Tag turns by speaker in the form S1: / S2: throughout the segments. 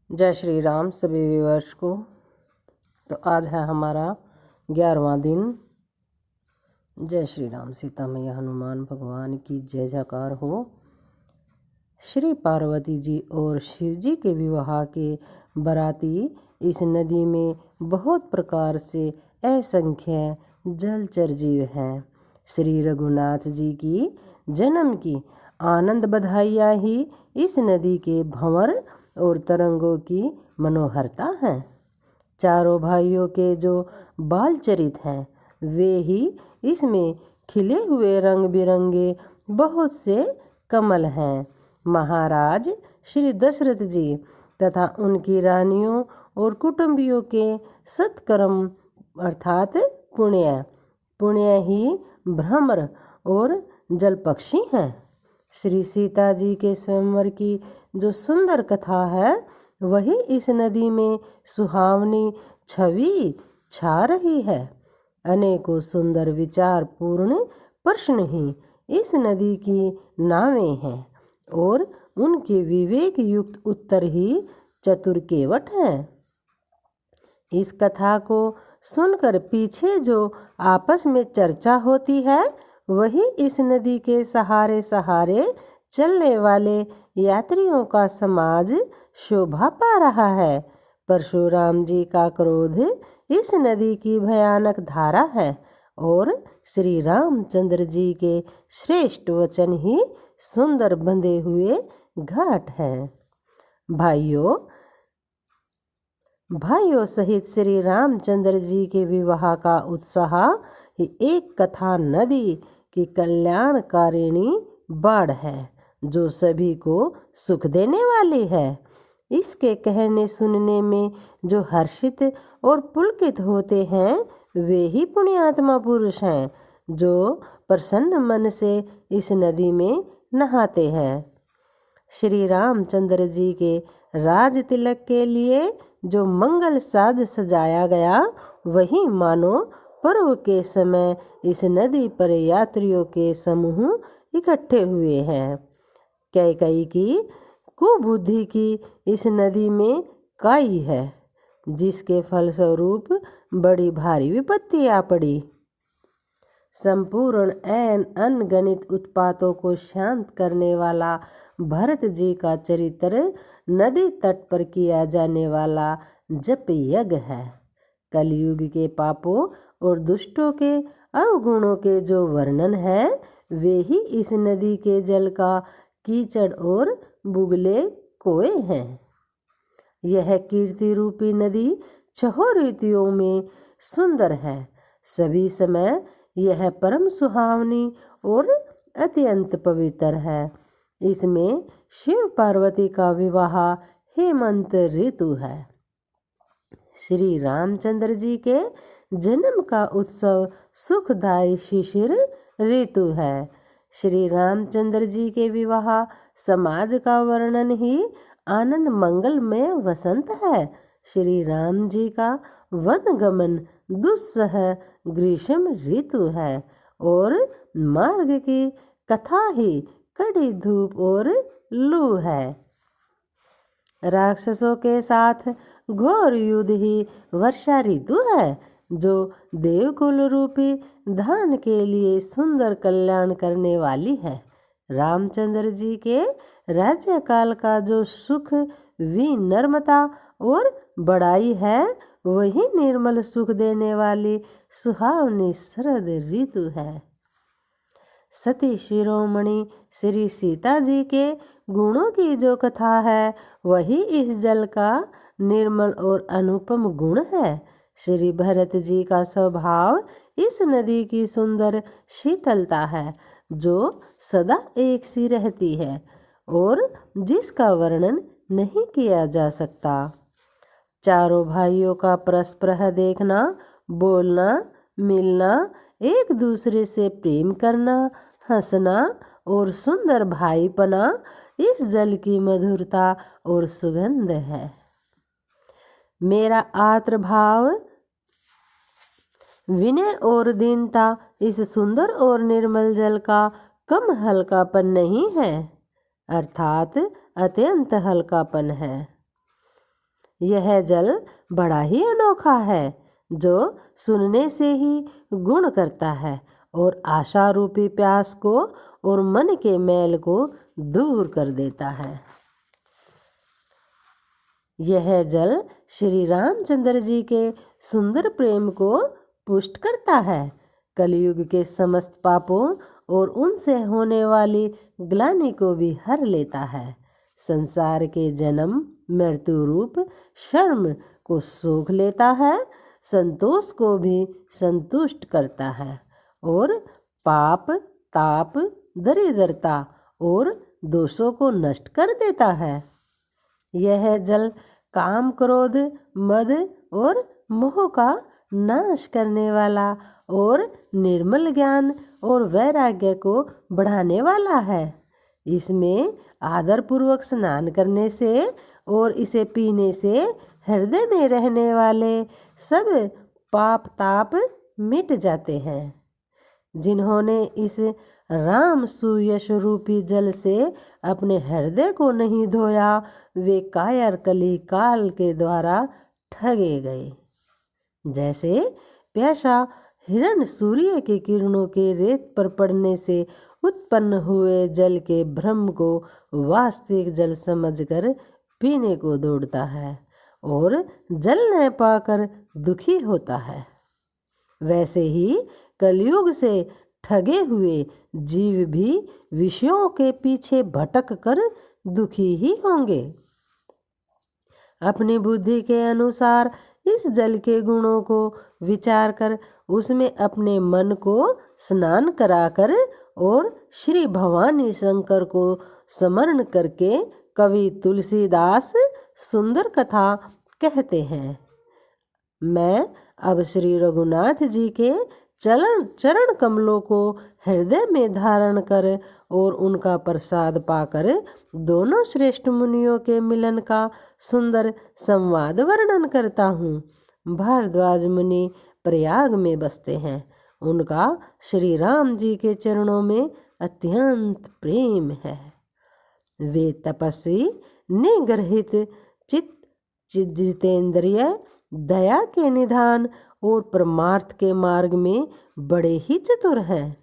S1: जय श्री राम सभी व्यूअर्स को। तो आज है हमारा 11वां दिन। जय श्री राम, सीता मैया हनुमान भगवान की जय जयकार हो। श्री पार्वती जी और शिव जी के विवाह के बराती इस नदी में बहुत प्रकार से असंख्य जलचर जीव हैं। श्री रघुनाथ जी की जन्म की आनंद बधाइयाँ ही इस नदी के भंवर और तरंगों की मनोहरता है। चारों भाइयों के जो बाल चरित हैं वे ही इसमें खिले हुए रंग बिरंगे बहुत से कमल हैं। महाराज श्री दशरथ जी तथा उनकी रानियों और कुटुंबियों के सत्कर्म अर्थात पुण्य ही भ्रमर और जलपक्षी हैं। श्री सीता जी के स्वयंवर की जो सुंदर कथा है वही इस नदी में सुहावनी छवि छा रही है। अनेकों सुंदर विचार पूर्ण प्रश्न ही इस नदी की नावें हैं और उनके विवेक युक्त उत्तर ही चतुर केवट हैं। इस कथा को सुनकर पीछे जो आपस में चर्चा होती है वही इस नदी के सहारे सहारे चलने वाले यात्रियों का समाज शोभा पा रहा है। परशुराम जी का क्रोध इस नदी की भयानक धारा है और श्री रामचंद्र जी के श्रेष्ठ वचन ही सुंदर बंधे हुए घाट हैं। भाइयों सहित श्री रामचंद्र जी के विवाह का उत्साह ही एक कथा नदी की कल्याणकारिणी बाढ़ है जो सभी को सुख देने वाली है। इसके कहने सुनने में जो हर्षित और पुलकित होते हैं वे ही पुण्यात्मा पुरुष हैं जो प्रसन्न मन से इस नदी में नहाते हैं। श्री रामचंद्र जी के राज तिलक के लिए जो मंगल साज सजाया गया वही मानो पर्व के समय इस नदी पर यात्रियों के समूह इकट्ठे हुए हैं। कैकई की कुबुद्धि की इस नदी में काई है जिसके फलस्वरूप बड़ी भारी विपत्ति आ पड़ी। संपूर्ण अनगणित उत्पातों को शांत करने वाला भरत जी का चरित्र नदी तट पर किया जाने वाला जप यज्ञ है। कलयुग के पापों और दुष्टों के अवगुणों के जो वर्णन है वे ही इस नदी के जल का कीचड़ और बुगले कोए हैं। यह कीर्ति रूपी नदी छहों रीतियों में सुंदर है। सभी समय यह परम सुहावनी और अत्यंत पवित्र है। इसमें शिव पार्वती का विवाह हेमंत ऋतु है। श्री रामचंद्र जी के जन्म का उत्सव सुखदायी शिशिर ऋतु है। श्री रामचंद्र जी के विवाह समाज का वर्णन ही आनंद मंगल में वसंत है। श्री राम जी का वन गमन दुस्सह ग्रीष्म ऋतु है और मार्ग की कथा ही कड़ी धूप और लू है। राक्षसों के साथ घोर युद्ध ही वर्षा ऋतु है जो देवकुल रूपी धान के लिए सुंदर कल्याण करने वाली है। रामचंद्र जी के राज्यकाल का जो सुख विनम्रता और बड़ाई है वही निर्मल सुख देने वाली सुहावनी शरद ऋतु है। सती शिरोमणि श्री सीता जी के गुणों की जो कथा है वही इस जल का निर्मल और अनुपम गुण है। श्री भरत जी का स्वभाव इस नदी की सुंदर शीतलता है जो सदा एक सी रहती है और जिसका वर्णन नहीं किया जा सकता। चारों भाइयों का परस्पर देखना, बोलना, मिलना, एक दूसरे से प्रेम करना, हंसना और सुंदर भाईपना इस जल की मधुरता और सुगंध है। मेरा आर्द्र भाव, विनय और दीनता इस सुंदर और निर्मल जल का कम हल्कापन नहीं है अर्थात अत्यंत हल्कापन है। यह जल बड़ा ही अनोखा है, जो सुनने से ही गुण करता है और आशा रूपी प्यास को और मन के मैल को दूर कर देता है। यह जल श्री रामचंद्र जी के सुंदर प्रेम को पुष्ट करता है, कलयुग के समस्त पापों और उनसे होने वाली ग्लानि को भी हर लेता है, संसार के जन्म मृत्यु रूप शर्म को सोख लेता है, संतोष को भी संतुष्ट करता है और पाप ताप दरिद्रता और दोषों को नष्ट कर देता है। यह जल काम क्रोध मद और मोह का नाश करने वाला और निर्मल ज्ञान और वैराग्य को बढ़ाने वाला है। इसमें आदर पूर्वक स्नान करने से और इसे पीने से हृदय में रहने वाले सब पाप ताप मिट जाते हैं। जिन्होंने इस राम सुयश रूपी जल से अपने हृदय को नहीं धोया, वे कायर कली काल के द्वारा ठगे गए। जैसे प्यासा हिरण सूर्य की किरणों के रेत पर पड़ने से उत्पन्न हुए जल के भ्रम को वास्तविक जल समझकर पीने को दौड़ता है और जल न पाकर दुखी होता है, वैसे ही कलयुग से ठगे हुए जीव भी विषयों के पीछे भटक कर दुखी ही होंगे। अपनी बुद्धि के अनुसार इस जल के गुणों को विचार कर उसमें अपने मन को स्नान कराकर और श्री भवानी शंकर को स्मरण करके कवि तुलसीदास सुंदर कथा कहते हैं। मैं अब श्री रघुनाथ जी के चरण कमलों को हृदय में धारण कर और उनका प्रसाद पाकर दोनों श्रेष्ठ मुनियों के मिलन का सुंदर संवाद वर्णन करता हूँ। भारद्वाज मुनि प्रयाग में बसते हैं। उनका श्री राम जी के चरणों में अत्यंत प्रेम है। वे तपस्वी निग्रहित चित्त जितेंद्रिय दया के निधान और परमार्थ के मार्ग में बड़े ही चतुर हैं।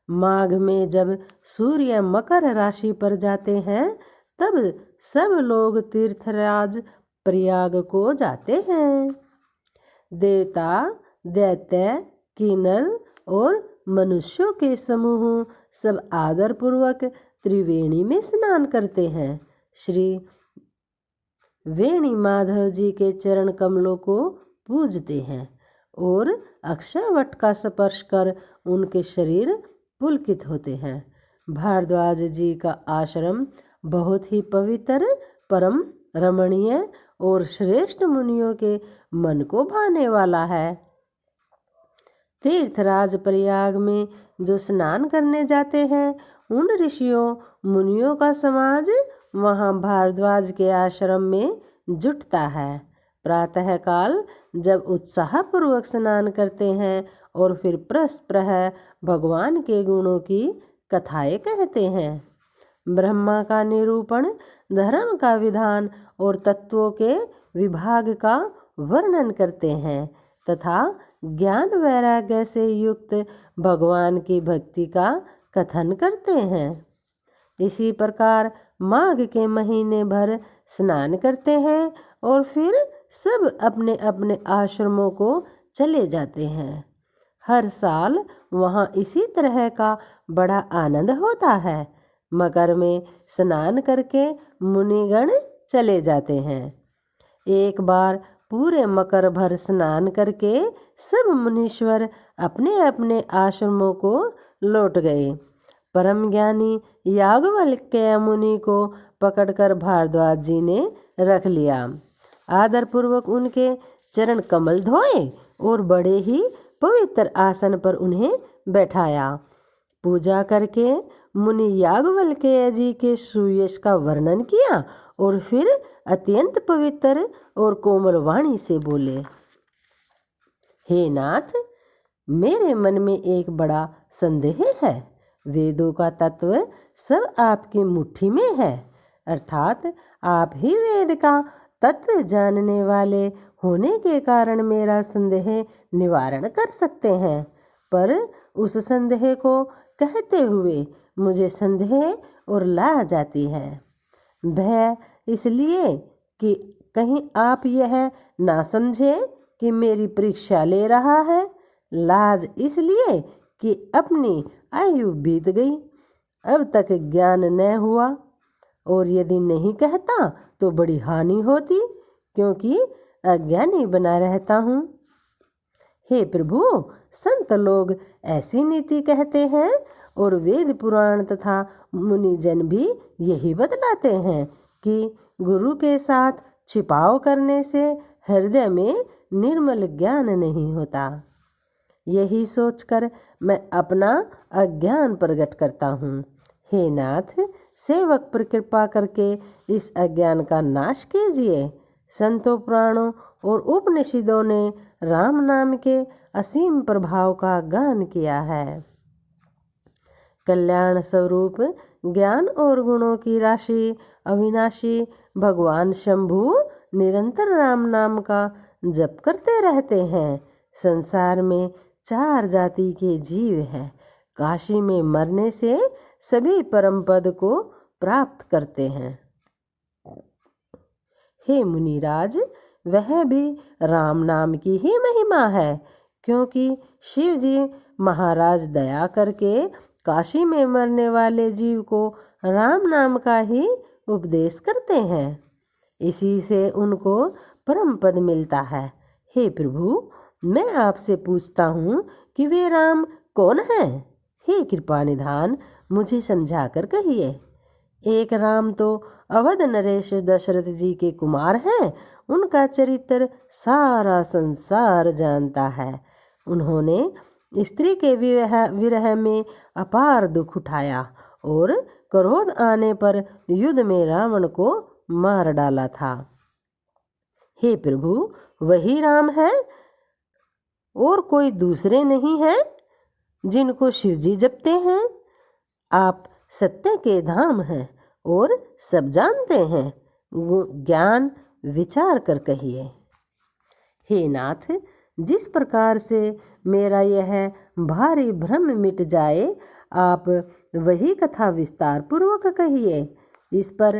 S1: माघ में जब सूर्य मकर राशि पर जाते हैं तब सब लोग तीर्थराज प्रयाग को जाते हैं। देवता दैत्य किन्नर और मनुष्यों के समूह सब आदर पूर्वक त्रिवेणी में स्नान करते हैं। श्री वेणी माधव जी के चरण कमलों को पूजते हैं और अक्षयवट का स्पर्श कर उनके शरीर पुलकित होते हैं। भारद्वाज जी का आश्रम बहुत ही पवित्र परम रमणीय और श्रेष्ठ मुनियों के मन को भाने वाला है। तीर्थराज प्रयाग में जो स्नान करने जाते हैं उन ऋषियों मुनियों का समाज वहाँ भारद्वाज के आश्रम में जुटता है। प्रातःकाल जब उत्साहपूर्वक स्नान करते हैं और फिर प्रह भगवान के गुणों की कथाएं कहते हैं। ब्रह्मा का निरूपण, धर्म का विधान और तत्वों के विभाग का वर्णन करते हैं तथा ज्ञान वैराग्य से युक्त भगवान की भक्ति का कथन करते हैं। इसी प्रकार माघ के महीने भर स्नान करते हैं और फिर सब अपने अपने आश्रमों को चले जाते हैं। हर साल वहाँ इसी तरह का बड़ा आनंद होता है। मकर में स्नान करके मुनिगण चले जाते हैं। एक बार पूरे मकर भर स्नान करके सब मुनीश्वर अपने अपने आश्रमों को लौट गए। परम ज्ञानी याज्ञवल्क्य मुनि को पकड़कर भारद्वाज जी ने रख लिया। आदर पूर्वक उनके चरण कमल धोए और बड़े ही पवित्र आसन पर उन्हें बैठाया। पूजा करके मुनि याज्ञवल्क्य जी के सुयश का वर्णन किया और फिर अत्यंत पवित्र और कोमल वाणी से बोले, हे नाथ, मेरे मन में एक बड़ा संदेह है। वेदों का तत्व सब आपकी मुट्ठी में है। अर्थात आप ही वेद का तत्व जानने वाले होने के कारण मेरा संदेह निवारण कर सकते हैं। पर उस संदेह को कहते हुए मुझे संदेह और ला जाती है। भय इसलिए कि कहीं आप यह ना समझे कि मेरी परीक्षा ले रहा है, लाज इसलिए कि अपनी आयु बीत गई, अब तक ज्ञान न हुआ, और यदि नहीं कहता तो बड़ी हानि होती, क्योंकि अज्ञानी बना रहता हूँ। हे प्रभु, संत लोग ऐसी नीति कहते हैं और वेद पुराण तथा मुनिजन भी यही बतलाते हैं कि गुरु के साथ छिपाव करने से हृदय में निर्मल ज्ञान नहीं होता। यही सोचकर मैं अपना अज्ञान प्रकट करता हूँ। हे नाथ, सेवक पर कृपा करके इस अज्ञान का नाश कीजिए। संतों, पुराणों और उपनिषदों ने राम नाम के असीम प्रभाव का गान किया है। कल्याण स्वरूप ज्ञान और गुणों की राशि अविनाशी भगवान शंभु निरंतर राम नाम का जप करते रहते हैं। संसार में 4 जाति के जीव हैं। काशी में मरने से सभी परम पद को प्राप्त करते हैं। हे मुनिराज, वह भी राम नाम की ही महिमा है, क्योंकि शिव जी महाराज दया करके काशी में मरने वाले जीव को राम नाम का ही उपदेश करते हैं। इसी से उनको परम पद मिलता है। हे प्रभु, मैं आपसे पूछता हूँ कि वे राम कौन हैं? हे कृपा निधान, मुझे समझा कर कहिए। एक राम तो अवध नरेश दशरथ जी के कुमार हैं। उनका चरित्र सारा संसार जानता है। उन्होंने स्त्री के विरह में अपार दुख उठाया और क्रोध आने पर युद्ध में रावण को मार डाला था। हे प्रभु, वही राम है और कोई दूसरे नहीं है जिनको शिवजी जपते हैं। आप सत्य के धाम हैं और सब जानते हैं। ज्ञान विचार कर कहिए। हे नाथ, जिस प्रकार से मेरा यह भारी भ्रम मिट जाए, आप वही कथा विस्तार पूर्वक कहिए। इस पर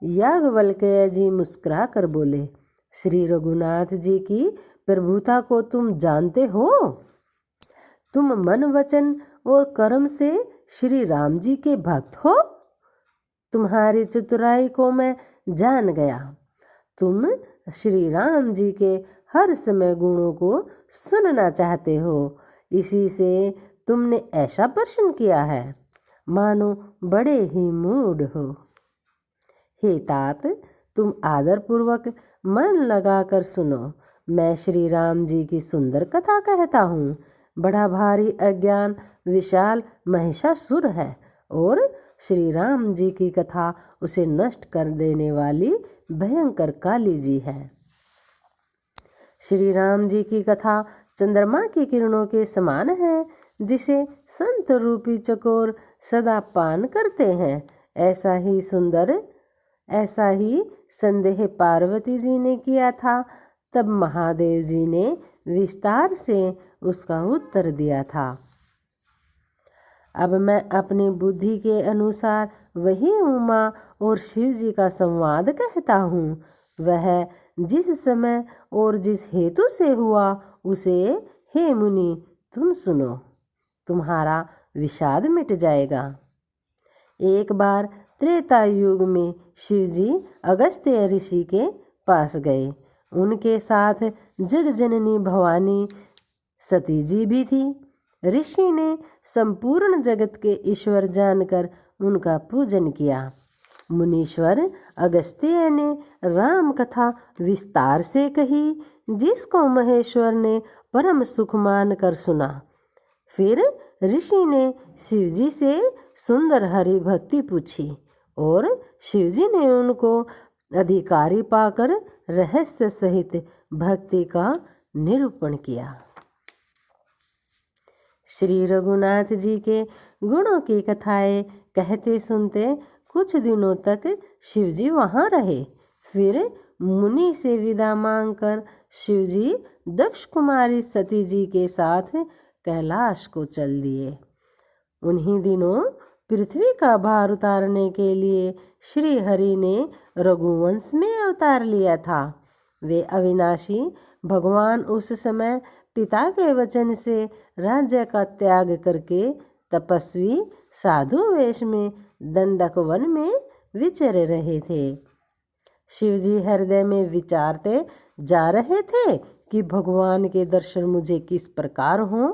S1: याज्ञवल्क्य जी मुस्कुरा कर बोले, श्री रघुनाथ जी की प्रभुता को तुम जानते हो। तुम मन, वचन और कर्म से श्री राम जी के भक्त हो। तुम्हारी चतुराई को मैं जान गया। तुम श्री राम जी के हर समय गुणों को सुनना चाहते हो। इसी से तुमने ऐसा प्रश्न किया है, मानो बड़े ही मूढ़ हो। हे तात, तुम आदरपूर्वक मन लगाकर सुनो। मैं श्री राम जी की सुंदर कथा कहता हूँ। बड़ा भारी अज्ञान विशाल महिषासुर है और श्री राम जी की कथा उसे नष्ट कर देने वाली भयंकर काली जी है। श्री राम जी की कथा चंद्रमा की किरणों के समान है, जिसे संत रूपी चकोर सदा पान करते हैं। ऐसा ही संदेह पार्वती जी ने किया था। तब महादेव जी ने विस्तार से उसका उत्तर दिया था। अब मैं अपनी बुद्धि के अनुसार वही उमा और शिव जी का संवाद कहता हूँ। वह जिस समय और जिस हेतु से हुआ उसे, हे मुनि, तुम सुनो, तुम्हारा विषाद मिट जाएगा। एक बार त्रेता युग में शिव जी अगस्त्य ऋषि के पास गए। उनके साथ जगजननी भवानी सती जी भी थी। ऋषि ने संपूर्ण जगत के ईश्वर जानकर उनका पूजन किया। मुनीश्वर अगस्त्य ने राम कथा विस्तार से कही, जिसको महेश्वर ने परम सुख मान कर सुना। फिर ऋषि ने शिवजी से सुंदर हरि भक्ति पूछी और शिवजी ने उनको अधिकारी पाकर रहस्य सहित भक्ति का निरूपण किया। श्री रघुनाथ जी के गुणों की कथाएं कहते सुनते कुछ दिनों तक शिवजी वहाँ रहे। फिर मुनि से विदा मांगकर शिवजी दक्ष कुमारी सती जी के साथ कैलाश को चल दिए। उन्हीं दिनों पृथ्वी का भार उतारने के लिए श्री हरि ने रघुवंश में अवतार लिया था। वे अविनाशी भगवान उस समय पिता के वचन से राज्य का त्याग करके तपस्वी साधु वेश में दंडक वन में विचर रहे थे। शिवजी हृदय में विचारते जा रहे थे कि भगवान के दर्शन मुझे किस प्रकार हों।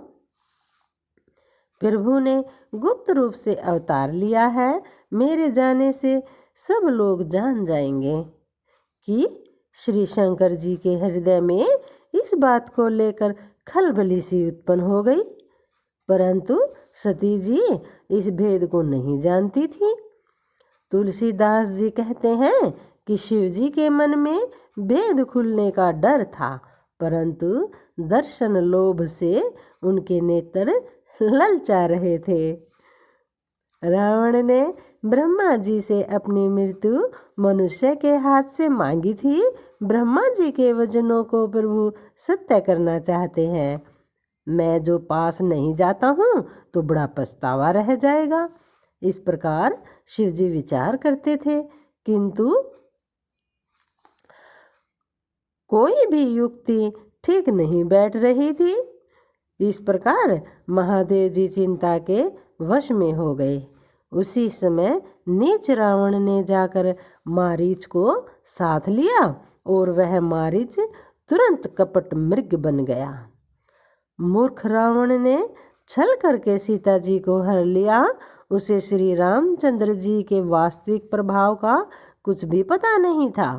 S1: प्रभु ने गुप्त रूप से अवतार लिया है। मेरे जाने से सब लोग जान जाएंगे कि श्री शंकर जी के हृदय में इस बात को लेकर खलबली सी उत्पन्न हो गई, परंतु सती जी इस भेद को नहीं जानती थी। तुलसीदास जी कहते हैं कि शिव जी के मन में भेद खुलने का डर था, परंतु दर्शन लोभ से उनके नेत्र ललचा रहे थे। रावण ने ब्रह्मा जी से अपनी मृत्यु मनुष्य के हाथ से मांगी थी। ब्रह्मा जी के वचनों को प्रभु सत्य करना चाहते हैं। मैं जो पास नहीं जाता हूँ तो बड़ा पछतावा रह जाएगा। इस प्रकार शिवजी विचार करते थे, किंतु कोई भी युक्ति ठीक नहीं बैठ रही थी। इस प्रकार महादेव जी चिंता के वश में हो गए। उसी समय नीच रावण ने जाकर मारीच को साथ लिया और वह मारीच तुरंत कपट मृग बन गया। मूर्ख रावण ने छल करके सीता जी को हर लिया। उसे श्री रामचंद्र जी के वास्तविक प्रभाव का कुछ भी पता नहीं था।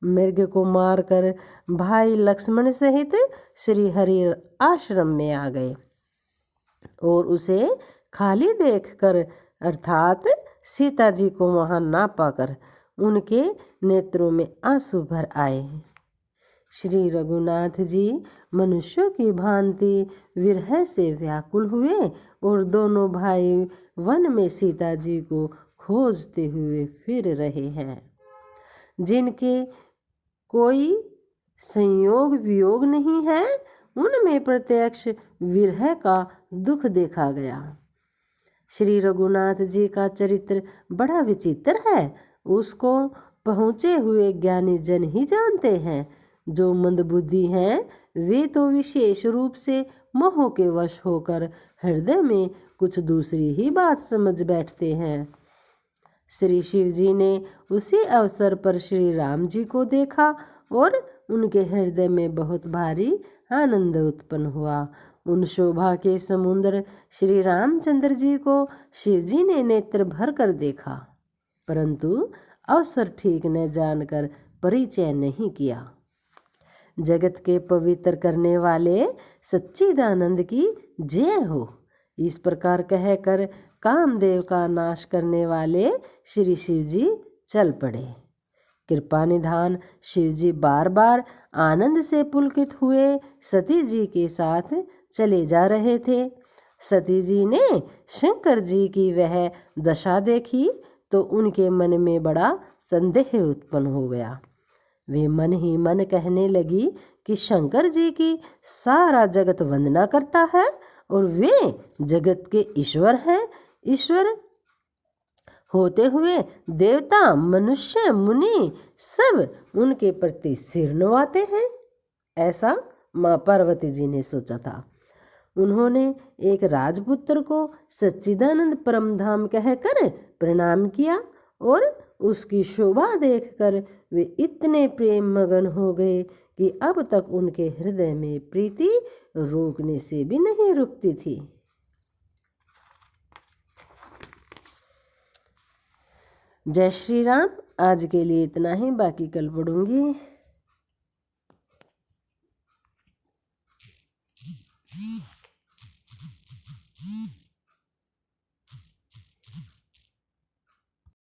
S1: मृग को मारकर भाई लक्ष्मण सहित श्री हरि आश्रम में आ गए और उसे खाली देखकर अर्थात सीता जी को वहां ना पाकर उनके नेत्रों में आंसू भर आए। श्री रघुनाथ जी मनुष्यों की भांति विरह से व्याकुल हुए और दोनों भाई वन में सीता जी को खोजते हुए फिर रहे हैं। जिनके कोई संयोग वियोग नहीं है, उनमें प्रत्यक्ष विरह का दुख देखा गया। श्री रघुनाथ जी का चरित्र बड़ा विचित्र है। उसको पहुँचे हुए ज्ञानी जन ही जानते हैं। जो मंदबुद्धि हैं वे तो विशेष रूप से मोह के वश होकर हृदय में कुछ दूसरी ही बात समझ बैठते हैं। श्री शिव जी ने उसी अवसर पर श्री राम जी को देखा और उनके हृदय में बहुत भारी आनंद उत्पन्न हुआ। उन शोभा के समुद्र श्री रामचंद्र जी को शिव जी ने नेत्र भर कर देखा, परंतु अवसर ठीक न जानकर परिचय नहीं किया। जगत के पवित्र करने वाले सच्चिदानंद की जय हो, इस प्रकार कहकर कामदेव का नाश करने वाले श्री शिव जी चल पड़े। कृपा निधान शिव जी बार बार आनंद से पुलकित हुए सती जी के साथ चले जा रहे थे। सती जी ने शंकर जी की वह दशा देखी तो उनके मन में बड़ा संदेह उत्पन्न हो गया। वे मन ही मन कहने लगी कि शंकर जी की सारा जगत वंदना करता है और वे जगत के ईश्वर हैं। ईश्वर होते हुए देवता मनुष्य मुनि सब उनके प्रति सिर नवाते हैं, ऐसा माँ पार्वती जी ने सोचा था। उन्होंने एक राजपुत्र को सच्चिदानंद परमधाम कहकर प्रणाम किया और उसकी शोभा देखकर वे इतने प्रेम मगन हो गए कि अब तक उनके हृदय में प्रीति रोकने से भी नहीं रुकती थी। जय श्री राम। आज के लिए इतना ही, बाकी कल पढ़ूंगी।